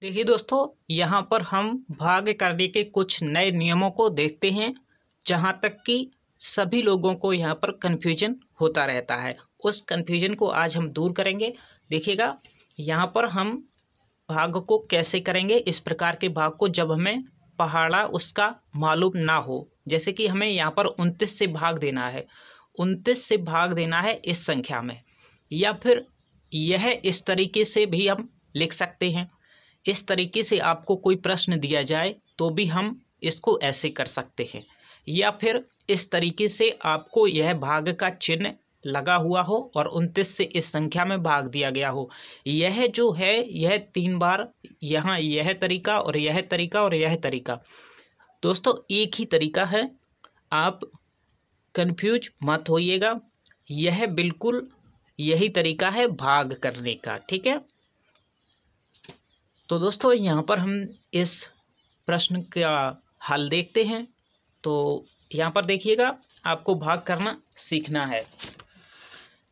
देखिए दोस्तों, यहाँ पर हम भाग करने के कुछ नए नियमों को देखते हैं। जहाँ तक कि सभी लोगों को यहाँ पर कन्फ्यूजन होता रहता है, उस कन्फ्यूजन को आज हम दूर करेंगे। देखिएगा, यहाँ पर हम भाग को कैसे करेंगे। इस प्रकार के भाग को जब हमें पहाड़ा उसका मालूम ना हो, जैसे कि हमें यहाँ पर 29 से भाग देना है, 29 से भाग देना है इस संख्या में, या फिर यह इस तरीके से भी हम लिख सकते हैं। इस तरीके से आपको कोई प्रश्न दिया जाए तो भी हम इसको ऐसे कर सकते हैं, या फिर इस तरीके से आपको यह भाग का चिन्ह लगा हुआ हो और 29 से इस संख्या में भाग दिया गया हो। यह जो है यह 3 बार, यहाँ यह तरीका और यह तरीका और यह तरीका, दोस्तों एक ही तरीका है। आप कंफ्यूज मत होइएगा, यह बिल्कुल यही तरीका है भाग करने का, ठीक है। तो दोस्तों यहाँ पर हम इस प्रश्न का हल देखते हैं। तो यहाँ पर देखिएगा, आपको भाग करना सीखना है।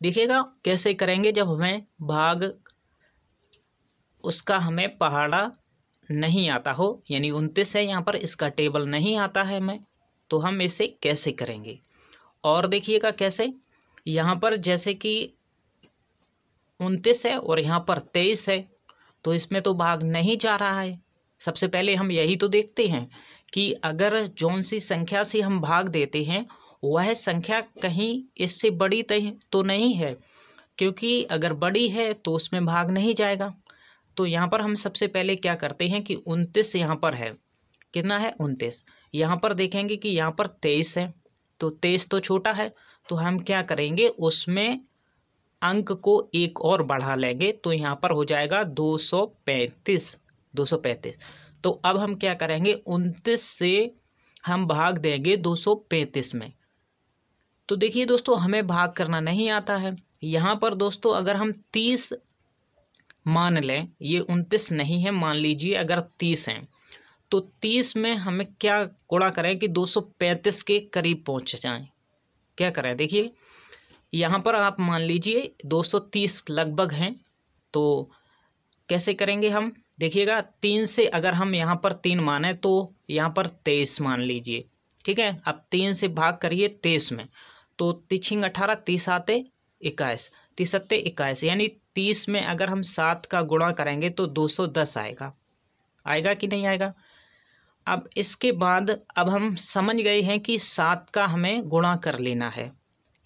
देखिएगा कैसे करेंगे। जब हमें भाग उसका हमें पहाड़ा नहीं आता हो, यानी 29 है यहाँ पर, इसका टेबल नहीं आता है हमें, तो हम इसे कैसे करेंगे। और देखिएगा कैसे, यहाँ पर जैसे कि 29 है और यहाँ पर 23 है, तो इसमें तो भाग नहीं जा रहा है। सबसे पहले हम यही तो देखते हैं कि अगर जौन सी संख्या से हम भाग देते हैं वह संख्या कहीं इससे बड़ी तो नहीं है, क्योंकि अगर बड़ी है तो उसमें भाग नहीं जाएगा। तो यहाँ पर हम सबसे पहले क्या करते हैं कि 29 यहाँ पर है, कितना है 29। यहाँ पर देखेंगे कि यहाँ पर 23 है, तो 23 तो छोटा है, तो हम क्या करेंगे, उसमें अंक को एक और बढ़ा लेंगे, तो यहाँ पर हो जाएगा 235। तो अब हम क्या करेंगे, 29 से हम भाग देंगे 235 में। तो देखिए दोस्तों, हमें भाग करना नहीं आता है। यहाँ पर दोस्तों अगर हम 30 मान लें, ये 29 नहीं है, मान लीजिए अगर 30 हैं, तो 30 में हमें क्या गुणा करें कि 235 के करीब पहुँच जाएं। क्या करें, देखिए यहाँ पर आप मान लीजिए 230 लगभग हैं, तो कैसे करेंगे हम। देखिएगा 3 से अगर हम यहाँ पर 3 माने तो यहाँ पर 23 मान लीजिए, ठीक है। अब 3 से भाग करिए 23 में, तो 3 18, 30 आते 21, 30 सत्ते 21, यानी 30 में अगर हम 7 का गुणा करेंगे तो 210 आएगा कि नहीं आएगा। अब इसके बाद अब हम समझ गए हैं कि 7 का हमें गुणा कर लेना है।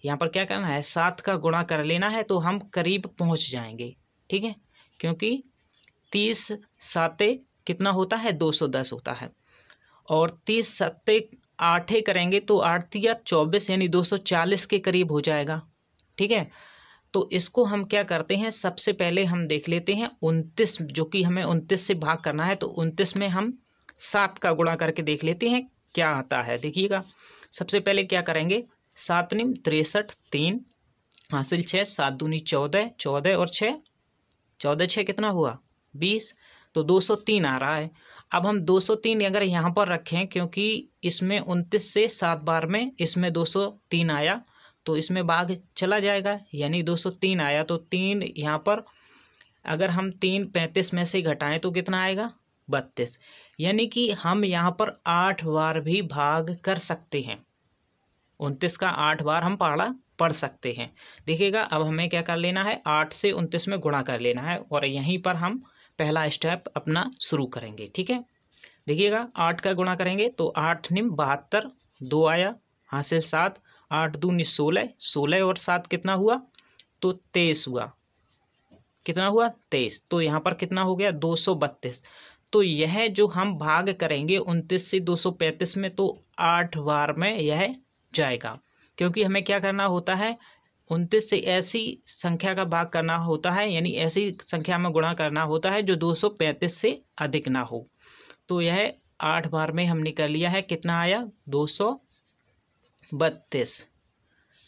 यहाँ पर क्या करना है, 7 का गुणा कर लेना है, तो हम करीब पहुँच जाएंगे, ठीक है। क्योंकि 30 साते कितना होता है, 210 होता है, और 30 सत्ते 8 करेंगे तो 8 तिया 24, यानी 240 के करीब हो जाएगा, ठीक है। तो इसको हम क्या करते हैं, सबसे पहले हम देख लेते हैं 29, जो कि हमें 29 से भाग करना है, तो 29 में हम 7 का गुणा करके देख लेते हैं क्या आता है। देखिएगा सबसे पहले क्या करेंगे, 7 निम 63, 3 हासिल 6, 7 दूनी 14, 14 और 6, 14 6 कितना हुआ 20, तो 203 आ रहा है। अब हम 203 अगर यहाँ पर रखें, क्योंकि इसमें 29 से 7 बार में इसमें 203 आया, तो इसमें भाग चला जाएगा, यानी 203 आया, तो 3 यहाँ पर अगर हम 3 35 में से घटाएं तो कितना आएगा 32, यानी कि हम यहाँ पर 8 बार भी भाग कर सकते हैं। 29 का 8 बार हम पहाड़ा पढ़ सकते हैं। देखिएगा अब हमें क्या कर लेना है, 8 से 29 में गुणा कर लेना है, और यहीं पर हम पहला स्टेप अपना शुरू करेंगे, ठीक है। देखिएगा 8 का गुणा करेंगे तो 8 निम 72, 2 आया, हासिल 7, 8 दूनी 16, 16 और 7 कितना हुआ, तो 23 हुआ, कितना हुआ 23, तो यहाँ पर कितना हो गया 232। तो यह जो हम भाग करेंगे 29 से 235 में, तो 8 बार में यह जाएगा, क्योंकि हमें क्या करना होता है, 29 से ऐसी संख्या का भाग करना होता है, यानी ऐसी संख्या में गुणा करना होता है जो 235 से अधिक ना हो। तो यह 8 बार में हमने कर लिया है, कितना आया 232,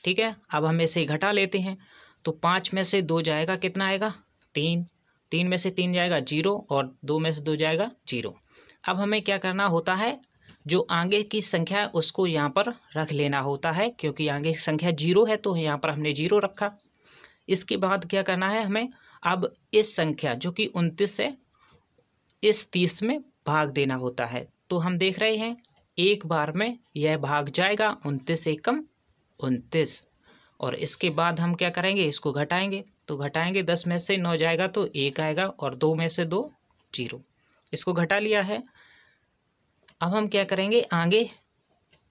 ठीक है। अब हम इसे घटा लेते हैं, तो 5 में से 2 जाएगा, कितना आएगा 3, 3 में से 3 जाएगा 0, और 2 में से 2 जाएगा 0। अब हमें क्या करना होता है, जो आगे की संख्या है उसको यहाँ पर रख लेना होता है, क्योंकि आगे की संख्या 0 है, तो यहाँ पर हमने 0 रखा। इसके बाद क्या करना है हमें, अब इस संख्या जो कि 29 है, इस 30 में भाग देना होता है। तो हम देख रहे हैं एक बार में यह भाग जाएगा, 29 एकम 29, और इसके बाद हम क्या करेंगे, इसको घटाएंगे। तो घटाएंगे, 10 में से 9 जाएगा तो 1 आएगा, और 2 में से 2 0। इसको घटा लिया है। अब हम क्या करेंगे, आगे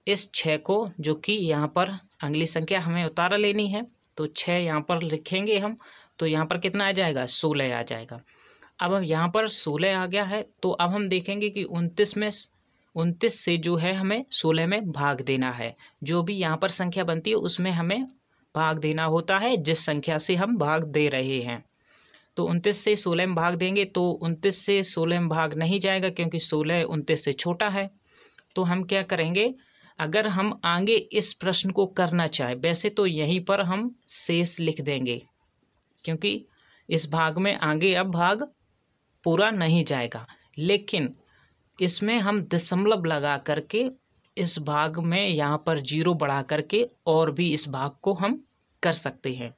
इस 6 को, जो कि यहाँ पर अगली संख्या हमें उतारा लेनी है, तो 6 यहाँ पर लिखेंगे हम। तो यहाँ पर कितना आ जाएगा, 16 आ जाएगा। अब हम यहाँ पर 16 आ गया है। तो अब हम देखेंगे कि 29 से जो है हमें 16 में भाग देना है। जो भी यहाँ पर संख्या बनती है उसमें हमें भाग देना होता है जिस संख्या से हम भाग दे रहे हैं। तो 29 से 16 में भाग देंगे तो 29 से 16 में भाग नहीं जाएगा, क्योंकि 16 29 से छोटा है। तो हम क्या करेंगे, अगर हम आगे इस प्रश्न को करना चाहें, वैसे तो यहीं पर हम शेष लिख देंगे, क्योंकि इस भाग में आगे अब भाग पूरा नहीं जाएगा, लेकिन इसमें हम दशमलव लगा करके इस भाग में यहाँ पर 0 बढ़ा करके और भी इस भाग को हम कर सकते हैं।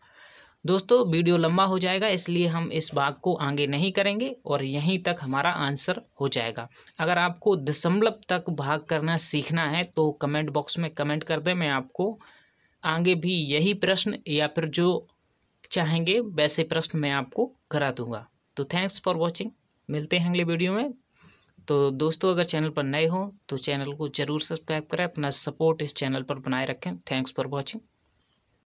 दोस्तों वीडियो लंबा हो जाएगा, इसलिए हम इस भाग को आगे नहीं करेंगे और यहीं तक हमारा आंसर हो जाएगा। अगर आपको दशमलव तक भाग करना सीखना है तो कमेंट बॉक्स में कमेंट कर दें, मैं आपको आगे भी यही प्रश्न या फिर जो चाहेंगे वैसे प्रश्न मैं आपको करा दूंगा। तो थैंक्स फॉर वॉचिंग, मिलते हैं अगले वीडियो में। तो दोस्तों अगर चैनल पर नए हो तो चैनल को ज़रूर सब्सक्राइब करें, अपना सपोर्ट इस चैनल पर बनाए रखें। Thanks for watching.